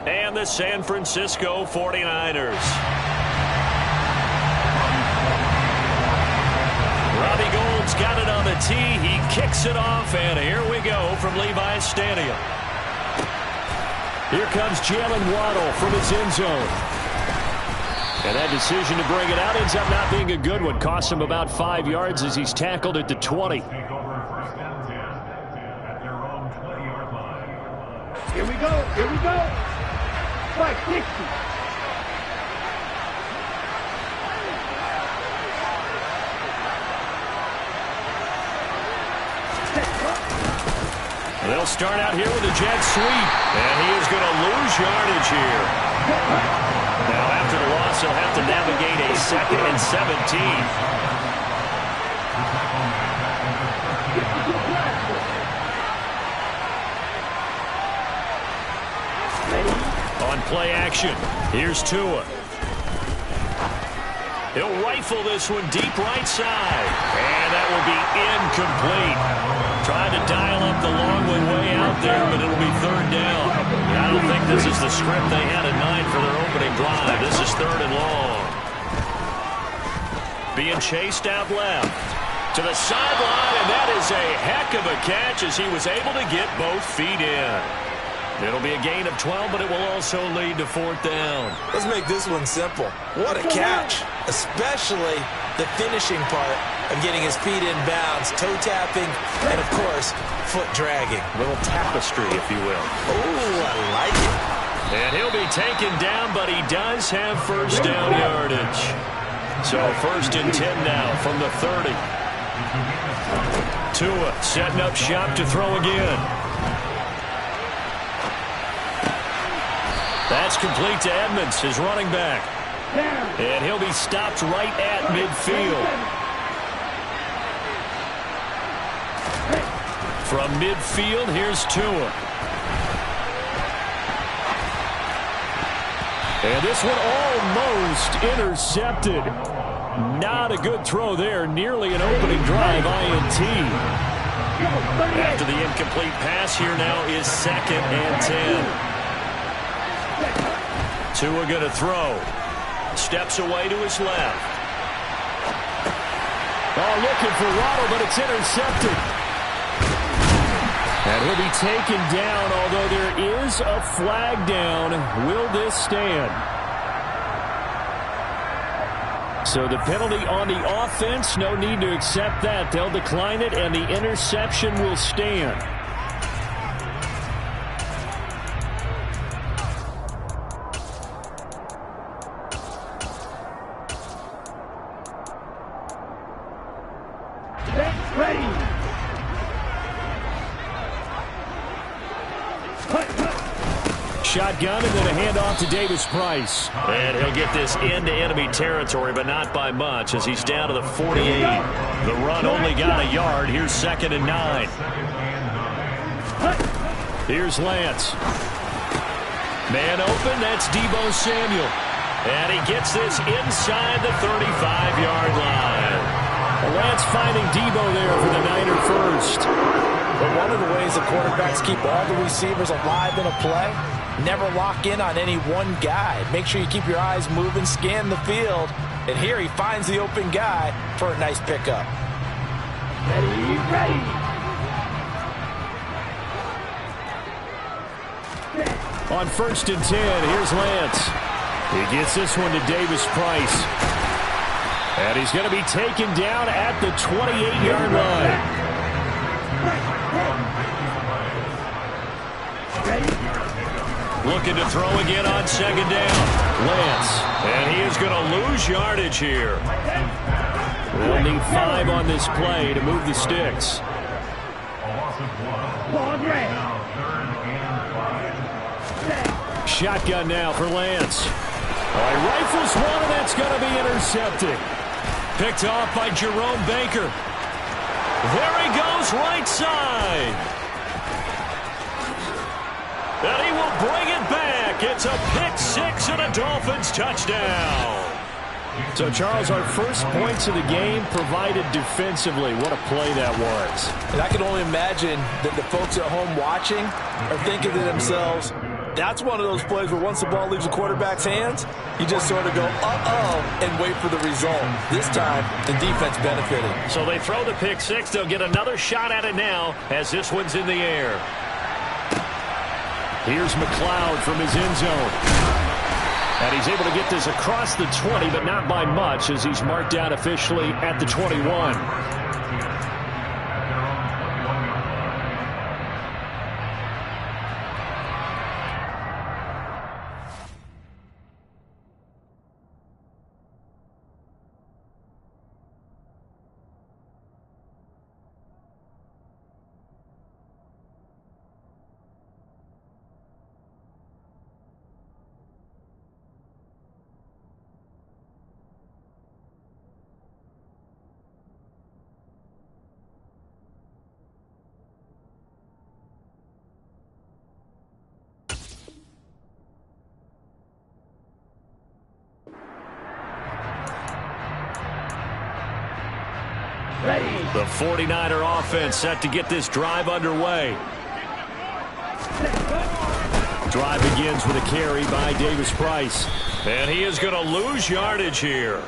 and the San Francisco 49ers. Robbie Gould's got it on the tee. He kicks it off, and here we go from Levi's Stadium. Here comes Jalen Waddle from his end zone. And that decision to bring it out ends up not being a good one. Costs him about 5 yards as he's tackled at the 20. Here we go. Here we go. Strike 60. They'll start out here with a jet sweep, and he is going to lose yardage here. Now, after the loss, he'll have to navigate a 2nd and 17. On play action, here's Tua. He'll rifle this one deep right side, and that will be incomplete. Trying to dial up the long one way out there, but it'll be 3rd down. I don't think this is the script they had in mind for their opening drive. This is 3rd and long. Being chased out left to the sideline, and that is a heck of a catch as he was able to get both feet in. It'll be a gain of 12, but it will also lead to 4th down. Let's make this one simple. What a catch, especially the finishing part of getting his feet in bounds, toe tapping, and of course, foot dragging. A little tapestry, if you will. Oh, I like it. And he'll be taken down, but he does have 1st down yardage. So 1st and 10 now from the 30. Tua setting up shop to throw again. That's complete to Edmonds, his running back. And he'll be stopped right at midfield. From midfield, here's Tua. And this one almost intercepted. Not a good throw there. Nearly an opening drive INT. After the incomplete pass, here now is 2nd and 10. Tua going to throw. Steps away to his left. Oh, looking for Waddle, but it's intercepted. And he'll be taken down, although there is a flag down. Will this stand? So the penalty on the offense, no need to accept that. They'll decline it, and the interception will stand. Shotgun, and then a handoff to Davis Price. And he'll get this into enemy territory, but not by much, as he's down to the 48. The run only got a yard. Here's 2nd and 9. Here's Lance. Man open, that's Deebo Samuel. And he gets this inside the 35-yard line. Lance finding Deebo there for the Niner first. But one of the ways the quarterbacks keep all the receivers alive in a play, never lock in on any one guy. Make sure you keep your eyes moving, scan the field. And here he finds the open guy for a nice pickup. Ready. On 1st and 10, here's Lance. He gets this one to Davis Price. And he's going to be taken down at the 28-yard line. Looking to throw again on 2nd down. Lance. And he is going to lose yardage here. They'll need 5 on this play to move the sticks. Shotgun now for Lance. He rifles one, and that's going to be intercepted. Picked off by Jerome Baker. There he goes, right side. And he will bring it back. It's a pick 6 and a Dolphins touchdown. So, Charles, our first points of the game provided defensively. What a play that was. And I can only imagine that the folks at home watching are thinking to themselves, That's one of those plays where once the ball leaves the quarterback's hands, you just sort of go, uh-oh, and wait for the result. This time, the defense benefited. So they throw the pick six. They'll get another shot at it now as this one's in the air. Here's McLeod from his end zone. And he's able to get this across the 20, but not by much as he's marked down officially at the 21. The 49er offense set to get this drive underway. Drive begins with a carry by Davis-Price. And he is going to lose yardage here.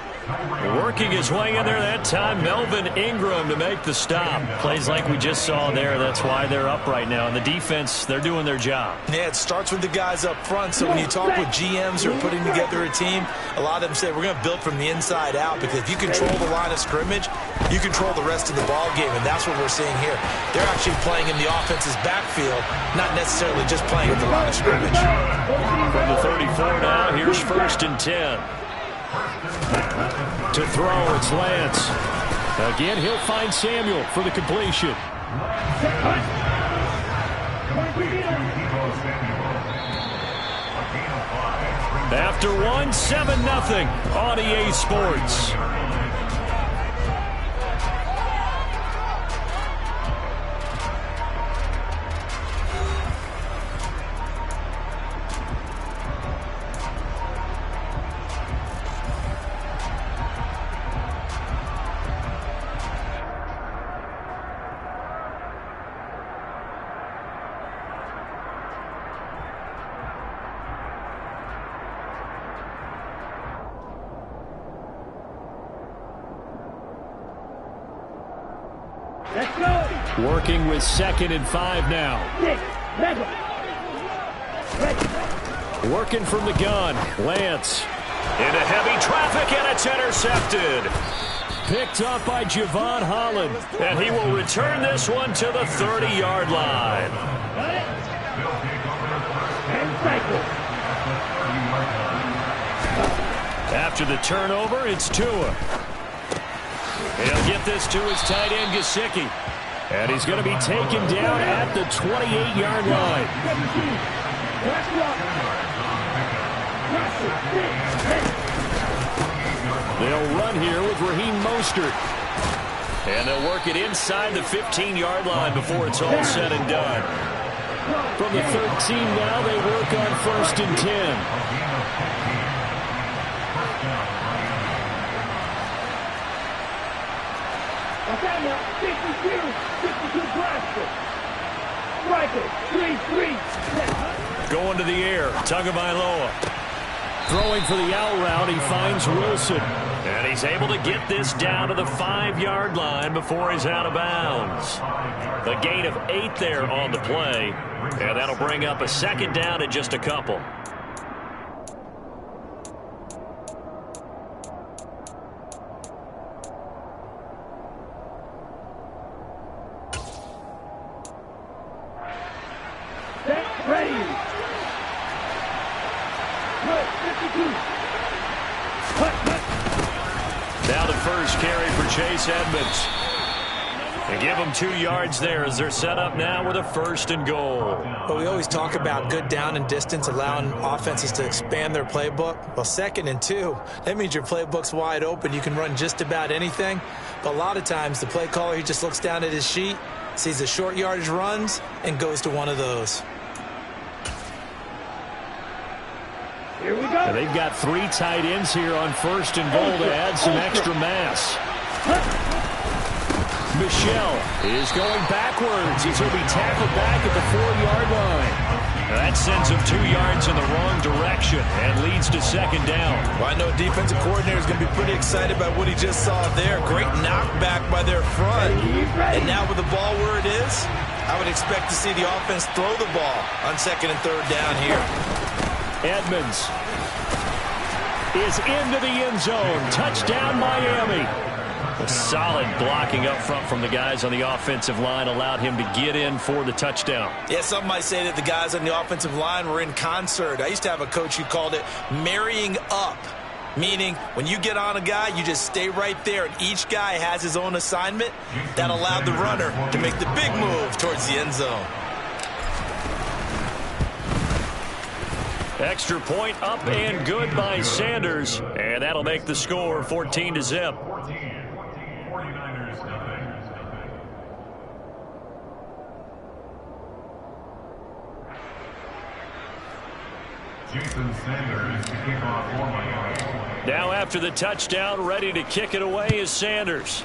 Working his way in there that time, Melvin Ingram to make the stop. Plays like we just saw there. That's why they're up right now. And the defense, they're doing their job. Yeah, it starts with the guys up front. So when you talk with GMs who are putting together a team, a lot of them say we're going to build from the inside out, because if you control the line of scrimmage, you control the rest of the ball game, and that's what we're seeing here. They're actually playing in the offense's backfield, not necessarily just playing at the line of scrimmage. From the 34 now, here's 1st and 10. To throw, it's Lance. Again, he'll find Samuel for the completion. After one, 7-0 on EA Sports. Working with 2nd and 5 now. Working from the gun. Lance. Into heavy traffic, and it's intercepted. Picked up by Javon Holland. And he will return this one to the 30-yard line. After the turnover, it's Tua. He'll get this to his tight end, Gesicki. And he's going to be taken down at the 28-yard line. They'll run here with Raheem Mostert. And they'll work it inside the 15-yard line before it's all said and done. From the 13 now, they work on 1st and 10. Going to the air, Tagovailoa. Throwing for the out route, he finds Wilson. And he's able to get this down to the 5-yard line before he's out of bounds. The gain of 8 there on the play. And that'll bring up a 2nd down and just a couple. Now the first carry for Chase Edmonds. And give them 2 yards there as they're set up now with a 1st and goal. Well, we always talk about good down and distance, allowing offenses to expand their playbook. Well, 2nd and 2, that means your playbook's wide open. You can run just about anything. But a lot of times the play caller, he just looks down at his sheet, sees the short yardage runs, and goes to one of those. Here we go. And they've got 3 tight ends here on 1st and goal to add some extra mass. Michel is going backwards. He's going to be tackled back at the 4-yard line. That sends him 2 yards in the wrong direction and leads to second down. Well, I know defensive coordinator is going to be pretty excited about what he just saw there. Great knockback by their front. And now with the ball where it is, I would expect to see the offense throw the ball on second and third down here. Edmonds is into the end zone. Touchdown, Miami. A solid blocking up front from the guys on the offensive line allowed him to get in for the touchdown. Yeah, some might say that the guys on the offensive line were in concert. I used to have a coach who called it marrying up, meaning when you get on a guy, you just stay right there, and each guy has his own assignment. That allowed the runner to make the big move towards the end zone. Extra point up and good by Sanders, and that'll make the score 14-0. Now after the touchdown, ready to kick it away is Sanders.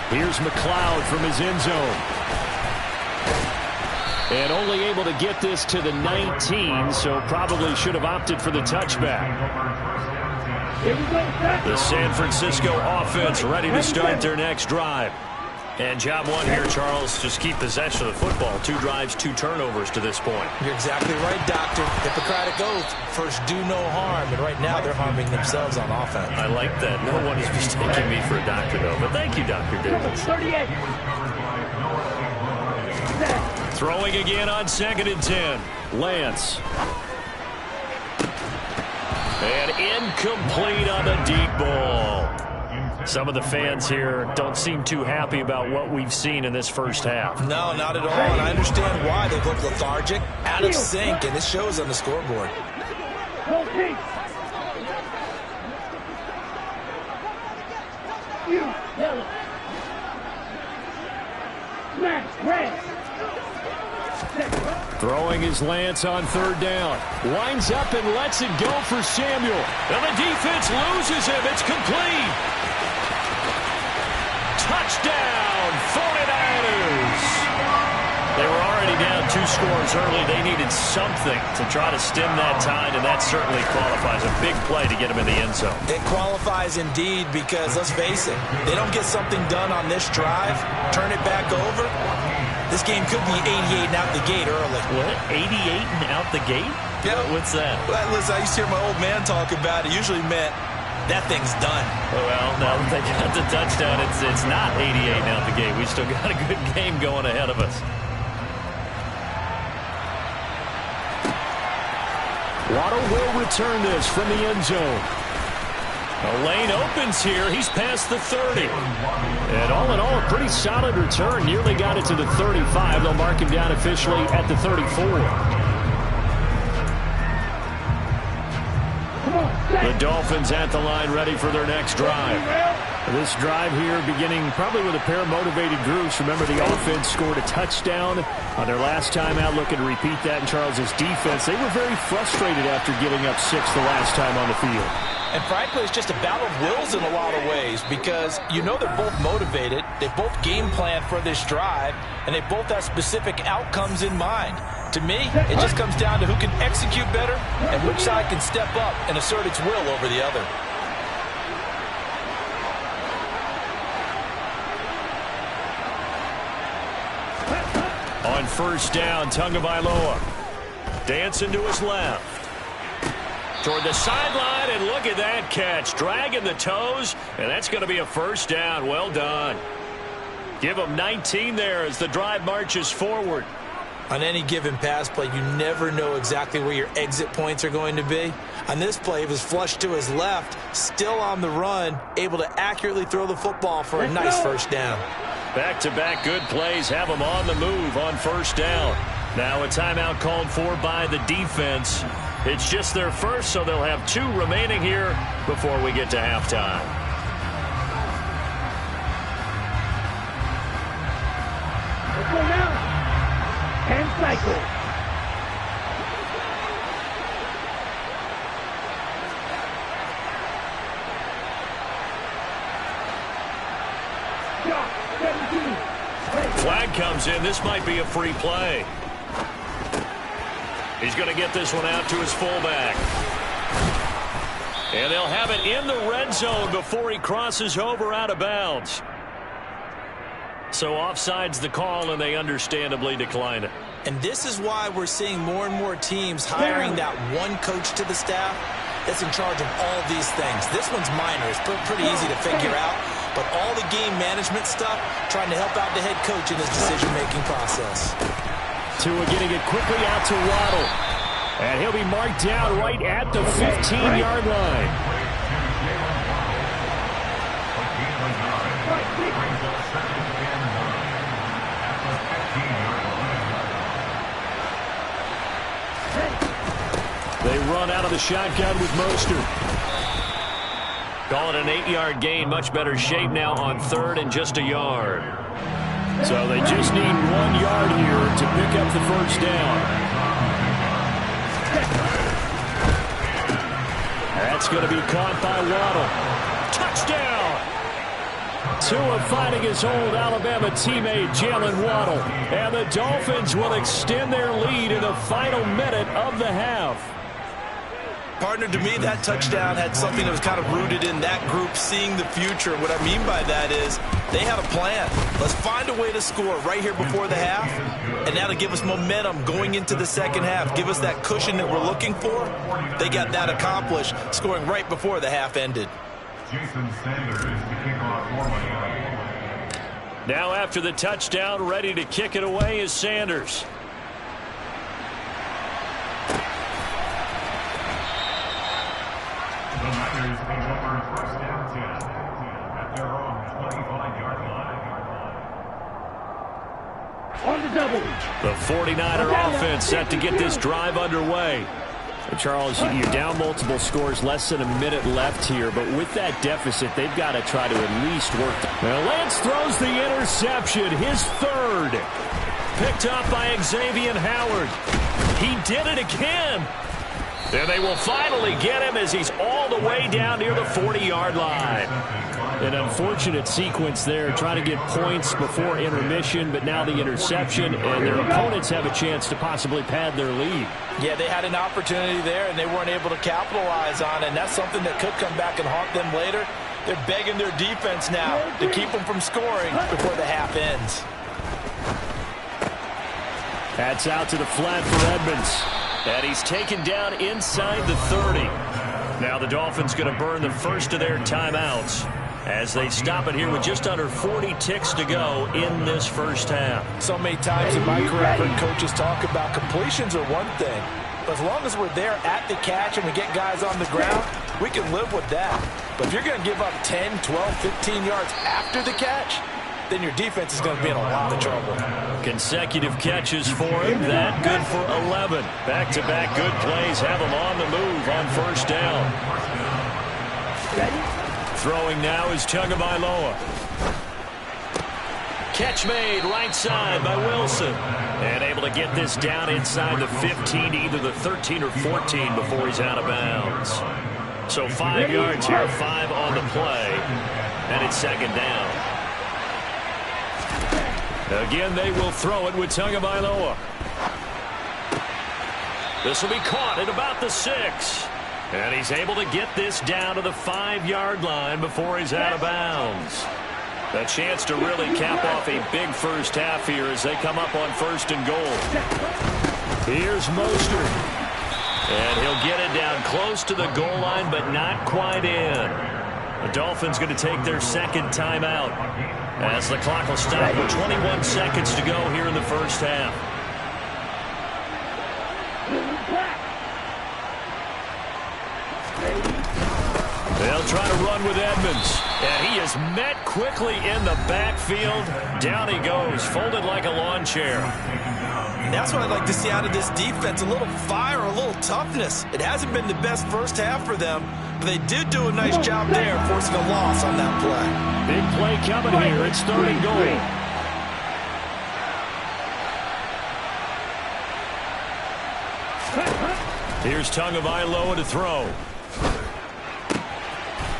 Here's McLeod from his end zone. And only able to get this to the 19, so probably should have opted for the touchback. The San Francisco offense ready to start their next drive. And job one here, Charles, just keep possession of the football. 2 drives, 2 turnovers to this point. You're exactly right, Doctor. Hippocratic oath, first do no harm. And right now they're harming themselves on offense. I like that. No one is mistaking me for a doctor, though. But thank you, Dr. Davis. 38. Throwing again on 2nd and 10. Lance. And incomplete on the deep ball. Some of the fans here don't seem too happy about what we've seen in this first half. No, not at all. And I understand why. They look lethargic, out of sync, and it shows on the scoreboard. Throwing is Lance on 3rd down. Winds up and lets it go for Samuel. And the defense loses him. It's complete. Touchdown, 49ers. They were already down 2 scores early. They needed something to try to stem that tide, and that certainly qualifies. A big play to get them in the end zone. It qualifies indeed because, let's face it, they don't get something done on this drive, turn it back over, this game could be 88 and out the gate early. What? 88 and out the gate? Yeah. What's that? Well, listen, I used to hear my old man talk about it. It usually meant that thing's done. Well, now that they got the touchdown, it's not 88 and out the gate. We still got a good game going ahead of us. Waddle will return this from the end zone. A lane opens here. He's past the 30. And all in all, a pretty solid return. Nearly got it to the 35. They'll mark him down officially at the 34. The Dolphins at the line ready for their next drive. This drive here beginning probably with a pair of motivated groups. Remember, the offense scored a touchdown on their last time out. Looking to repeat that in Charles's defense. They were very frustrated after giving up 6 the last time on the field. And frankly, it's just a battle of wills in a lot of ways because you know they're both motivated, they both game plan for this drive, and they both have specific outcomes in mind. To me, it just comes down to who can execute better and which side can step up and assert its will over the other. On 1st down, Tagovailoa dancing to his left. Toward the sideline, and look at that catch. Dragging the toes, and that's going to be a 1st down. Well done. Give them 19 there as the drive marches forward. On any given pass play, you never know exactly where your exit points are going to be. On this play, it was flushed to his left, still on the run, able to accurately throw the football for a nice 1st down. Back-to-back good plays have them on the move on 1st down. Now a timeout called for by the defense. It's just their first, so they'll have 2 remaining here before we get to halftime. Let's go now. And cycle. Flag comes comes in. This might be a free play. He's going to get this one out to his fullback. And they'll have it in the red zone before he crosses over out of bounds. So offside's the call, and they understandably decline it. And this is why we're seeing more and more teams hiring that one coach to the staff that's in charge of all these things. This one's minor. It's pretty easy to figure out. But all the game management stuff, trying to help out the head coach in his decision-making process. Tua getting it quickly out to Waddle. And he'll be marked down right at the 15-yard line. They run out of the shotgun with Mostert. Call it an 8-yard gain. Much better shape now on third and just a yard. So they just need 1 yard here to pick up the first down. That's going to be caught by Waddle. Touchdown! Tua finding his old Alabama teammate Jalen Waddle. And the Dolphins will extend their lead in the final minute of the half. Partner, to me, that touchdown had something that was kind of rooted in that group seeing the future. What I mean by that is they had a plan. Let's find a way to score right here before the half, and that'll give us momentum going into the second half, give us that cushion that we're looking for. They got that accomplished, scoring right before the half ended. Jason Sanders to kick off for Miami. Now after the touchdown, ready to kick it away is Sanders. The Niners take over first down 10 at their own 25-yard line. On the double. The 49er offense set to get this drive underway. And Charles, you're down multiple scores, less than a minute left here, but with that deficit, they've got to try to at least work. Well, Lance throws the interception, his third. Picked up by Xavier Howard. He did it again. And they will finally get him as he's all the way down near the 40-yard line. An unfortunate sequence there, trying to get points before intermission, but now the interception, and their opponents have a chance to possibly pad their lead. Yeah, they had an opportunity there, and they weren't able to capitalize on it, and that's something that could come back and haunt them later. They're begging their defense now to keep them from scoring before the half ends. That's out to the flat for Edmonds. And he's taken down inside the 30. Now the Dolphins going to burn the first of their timeouts as they stop it here with just under 40 ticks to go in this first half. So many times in my career, I've heard coaches talk about completions are one thing. But as long as we're there at the catch and we get guys on the ground, we can live with that. But if you're going to give up 10, 12, 15 yards after the catch, then your defense is going to be in a lot of trouble. Consecutive catches for him. That good for 11. Back-to-back good plays have him on the move on first down. Throwing now is Tagovailoa. Catch made right side by Wilson. And able to get this down inside the 15 to either the 13 or 14 before he's out of bounds. So 5 yards here, 5 on the play. And it's second down. Again, they will throw it with Tagovailoa. This will be caught at about the 6. And he's able to get this down to the 5-yard line before he's out of bounds. A chance to really cap off a big first half here as they come up on first and goal. Here's Mostert. And he'll get it down close to the goal line, but not quite in. The Dolphins going to take their second timeout as the clock will stop with 21 seconds to go here in the first half. They'll try to run with Edmonds. And he is met quickly in the backfield. Down he goes, folded like a lawn chair. And that's what I'd like to see out of this defense, a little fire, a little toughness. It hasn't been the best first half for them, but they did do a nice job there, forcing a loss on that play. Big play coming here. It's third and goal. Here's Tagovailoa to throw.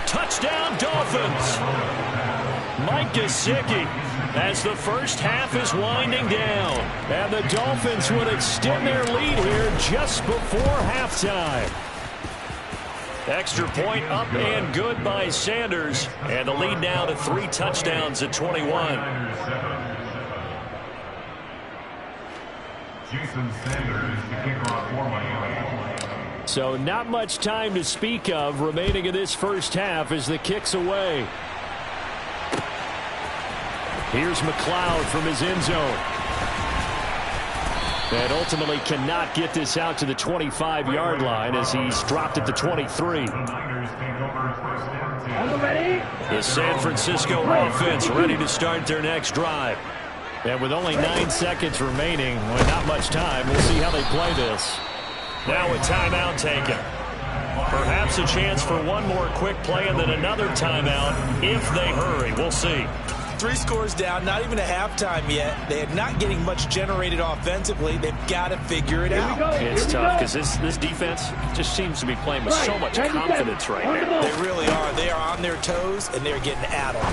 Touchdown, Dolphins. Mike Gesicki as the first half is winding down. And the Dolphins would extend their lead here just before halftime. Extra point up and good by Sanders. And the lead now to 3 touchdowns at 21. Jason Sanders, the kicker on 4 Miami. So not much time to speak of remaining in this first half as the kick's away. Here's McLeod from his end zone. And ultimately cannot get this out to the 25-yard line as he's dropped at the 23. The San Francisco offense ready to start their next drive. And with only 9 seconds remaining, well, not much time, we'll see how they play this. Now a timeout taken. Perhaps a chance for one more quick play and then another timeout if they hurry. We'll see. 3 scores down, not even a halftime yet. They are not getting much generated offensively. They've got to figure it out. It's tough because this defense just seems to be playing with so much confidence right now. They really are. They are on their toes, and they're getting addled.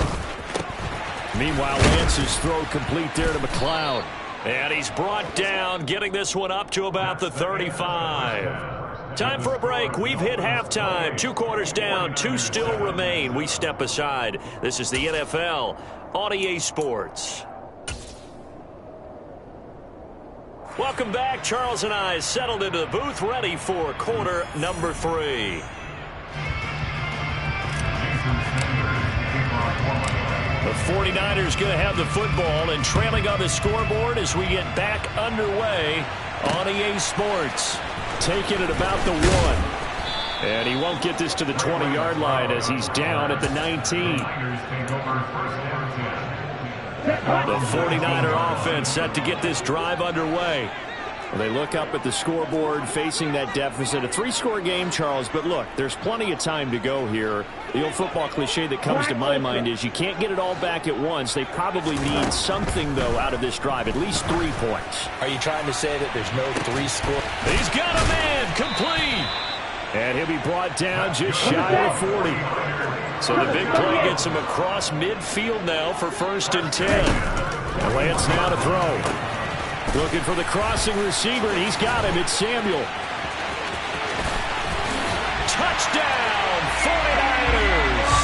Meanwhile, Lance's throw complete there to McLeod. And he's brought down, getting this one up to about the 35. Time for a break. We've hit halftime. 2 quarters down, 2 still remain. We step aside. This is the NFL on EA Sports. Welcome back. Charles and I settled into the booth, ready for quarter number 3. The 49ers going to have the football and trailing on the scoreboard as we get back underway on EA Sports. Taking it about the 1. And he won't get this to the 20-yard line as he's down at the 19. The 49er offense set to get this drive underway. They look up at the scoreboard facing that deficit. A 3-score game, Charles, but look, there's plenty of time to go here. The old football cliche that comes to my mind is you can't get it all back at once. They probably need something, though, out of this drive, at least 3 points. Are you trying to say that there's no 3-score? He's got a man, complete. And he'll be brought down just shy of 40. So the big play gets him across midfield now for 1st and 10. And Lance now to throw. Looking for the crossing receiver, and he's got him. It's Samuel. Touchdown, 49ers.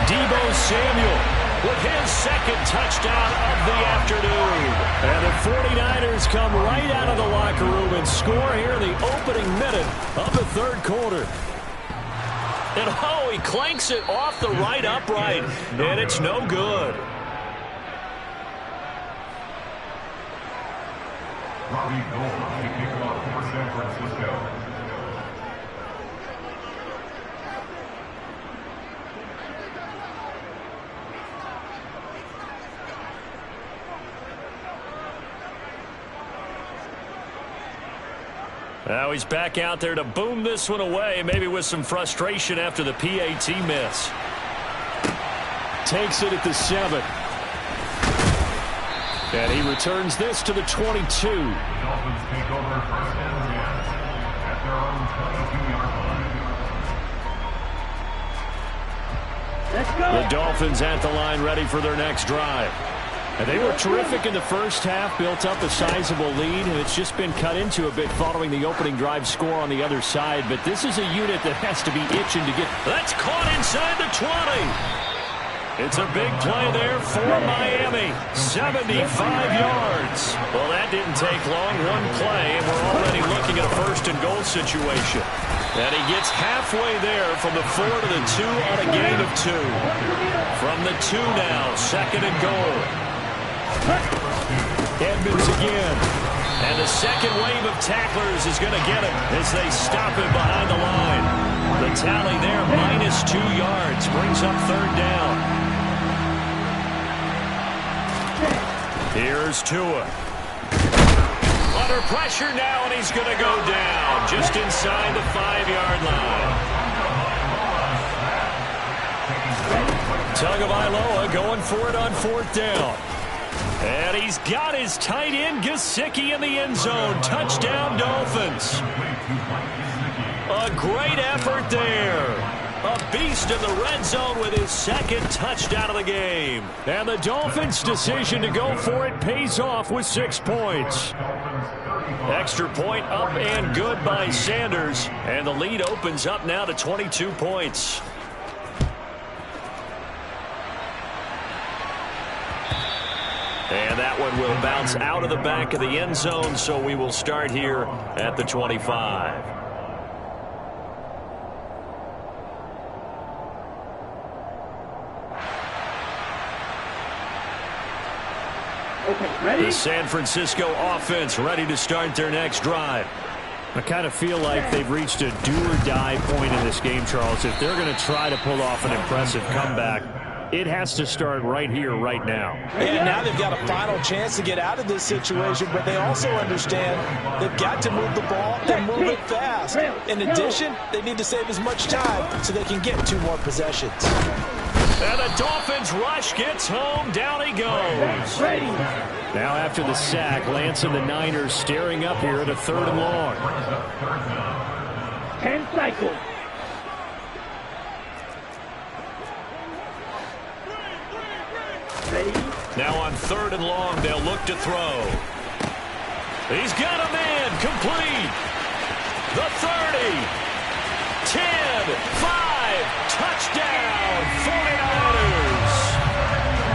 Deebo Samuel with his 2nd touchdown of the afternoon. And the 49ers come right out of the locker room and score here in the opening minute of the 3rd quarter. And oh, he clanks it off the right upright, and it's no good. Robbie Gould, the kickoff for San Francisco. Now he's back out there to boom this one away, maybe with some frustration after the PAT miss. Takes it at the 7. And he returns this to the 22. The Dolphins take over 1st and 10 at their own 22-yard line. Let's go. The Dolphins at the line, ready for their next drive. And they were terrific in the first half, built up a sizable lead, and it's just been cut into a bit following the opening drive score on the other side. But this is a unit that has to be itching to get. That's caught inside the 20. It's a big play there for Miami. 75 yards. Well, that didn't take long. One play, and we're already looking at a 1st and goal situation. And he gets halfway there from the 4 to the 2 on a gain of 2. From the 2 now, 2nd and goal. Edmonds again. And the second wave of tacklers is going to get him as they stop him behind the line. The tally there, -2 yards, brings up 3rd down. Here's Tua. Under pressure now, and he's going to go down just inside the 5-yard line. Tagovailoa going for it on 4th down. And he's got his tight end, Gesicki, in the end zone. Touchdown, Dolphins. A great effort there. A beast in the red zone with his second touchdown of the game. And the Dolphins' decision to go for it pays off with 6 points. Extra point up and good by Sanders. And the lead opens up now to 22 points. And that one will bounce out of the back of the end zone, so we will start here at the 25. Okay, ready? The San Francisco offense ready to start their next drive. I kind of feel like they've reached a do-or-die point in this game, Charles. If they're going to try to pull off an impressive comeback, it has to start right here, right now. And now they've got a final chance to get out of this situation, but they also understand they've got to move the ball and move it fast. In addition, they need to save as much time so they can get 2 more possessions. And the Dolphins rush gets home. Down he goes. Ready. Now after the sack, Lance and the Niners staring up here at a 3rd and long. 10 cycles. Ready. Now on 3rd and long, they'll look to throw. He's got a man complete. The 30. 10. 5. Touchdown. 49ers.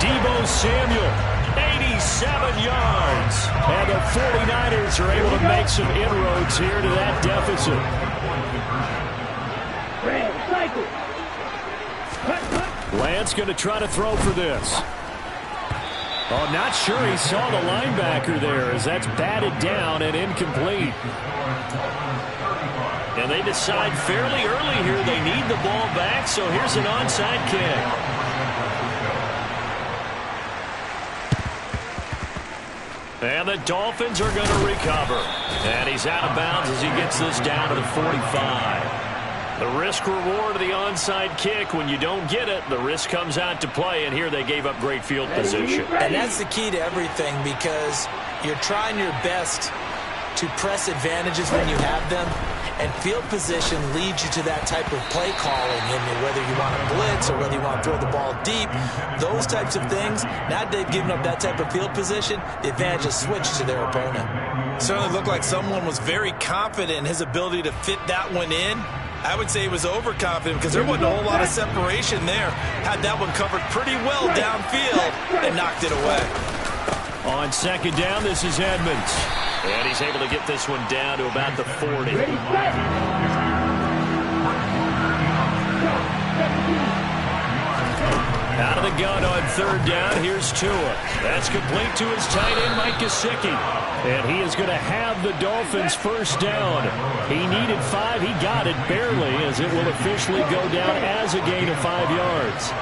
Deebo Samuel. 87 yards. And the 49ers are able to make some inroads here to that deficit. Red cycle. Lance going to try to throw for this. Oh, not sure he saw the linebacker there as that's batted down and incomplete. And they decide fairly early here they need the ball back, so here's an onside kick. And the Dolphins are going to recover. And he's out of bounds as he gets this down to the 45. The risk-reward of the onside kick, when you don't get it, the risk comes out to play, and here they gave up great field position. And that's the key to everything, because you're trying your best to press advantages when you have them, and field position leads you to that type of play calling, and whether you want to blitz or whether you want to throw the ball deep, those types of things. Now that they've given up that type of field position, the advantage is switched to their opponent. Certainly looked like someone was very confident in his ability to fit that one in. I would say he was overconfident because there wasn't a whole lot of separation there. Had that one covered pretty well downfield and knocked it away. On 2nd down, this is Edmonds. And he's able to get this one down to about the 40. Out of the gun on 3rd down, here's Tua. That's complete to his tight end, Mike Gesicki. And he is going to have the Dolphins' 1st down. He needed 5. He got it barely, as it will officially go down as a gain of 5 yards.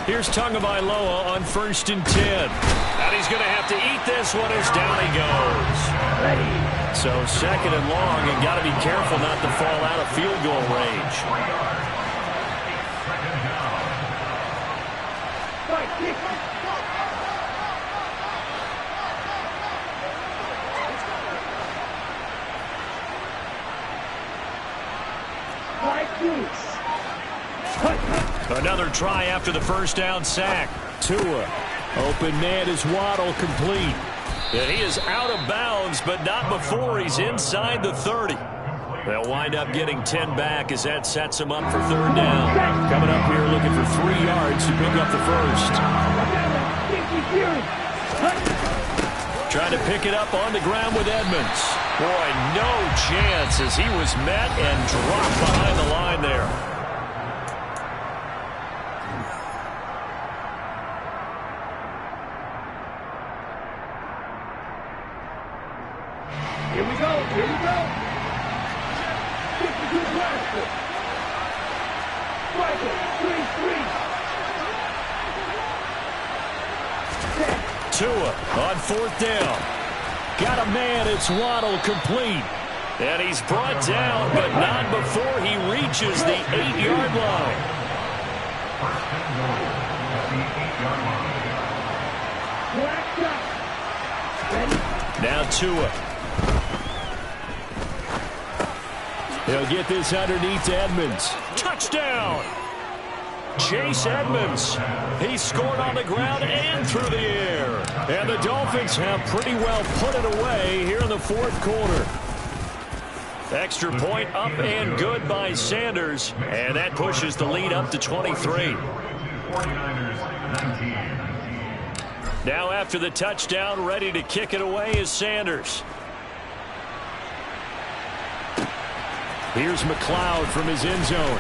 Here's Tagovailoa on 1st and 10. And he's going to have to eat this one as down he goes. So 2nd and long, and got to be careful not to fall out of field goal range. Another try after the 1st down sack. Tua. Open man is Waddle, complete. And he is out of bounds, but not before he's inside the 30. They'll wind up getting 10 back as that sets him up for 3rd down. Coming up here looking for 3 yards to pick up the 1st. Trying to pick it up on the ground with Edmonds. Boy, no chance as he was met and dropped behind the line there. Here we go. Here we go. 52 Blaster. Striker, 3-3. Tua on 4th down. Got a man. It's Waddle, complete. And he's brought down, but not before he reaches the 8-yard line. Now Tua. He'll get this underneath to Edmonds. Touchdown! Chase Edmonds. He scored on the ground and through the air. And the Dolphins have pretty well put it away here in the fourth quarter. Extra point up and good by Sanders. And that pushes the lead up to 23. Now after the touchdown, ready to kick it away is Sanders. Here's McLeod from his end zone.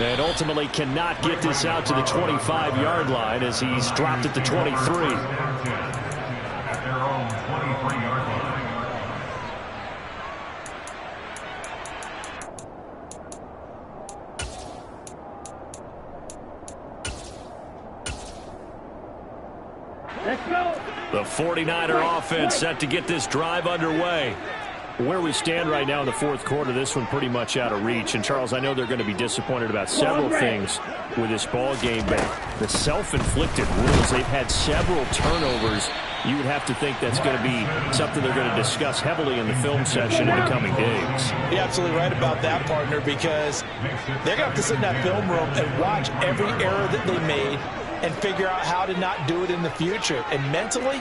And ultimately cannot get this out to the 25-yard line as he's dropped at the 23. At their own 23-yard line. Let's go. The 49er offense set to get this drive underway. Where we stand right now in the fourth quarter, this one pretty much out of reach. And, Charles, I know they're going to be disappointed about several things with this ball game, but the self-inflicted rules, they've had several turnovers. You would have to think that's going to be something they're going to discuss heavily in the film session in the coming days. You're absolutely right about that, partner, because they're going to have to sit in that film room and watch every error that they made and figure out how to not do it in the future. And mentally,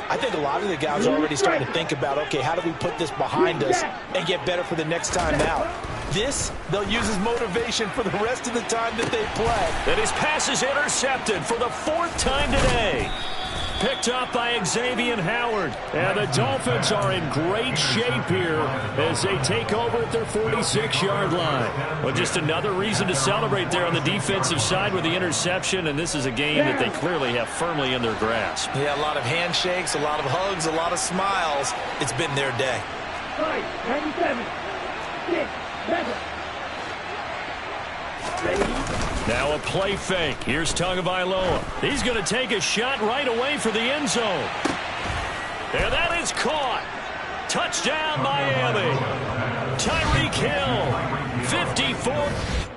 I think a lot of the guys are already starting to think about, okay, how do we put this behind us and get better for the next time out? This, they'll use as motivation for the rest of the time that they play. And his pass is intercepted for the fourth time today. Picked up by Xavier Howard. And the Dolphins are in great shape here as they take over at their 46-yard line. Well, just another reason to celebrate there on the defensive side with the interception, and this is a game that they clearly have firmly in their grasp. Yeah, a lot of handshakes, a lot of hugs, a lot of smiles. It's been their day. 5, 97, 6, 7. Ready? Now a play fake. Here's Tagovailoa. He's going to take a shot right away for the end zone. And that is caught. Touchdown, Miami. Tyreek Hill, 54.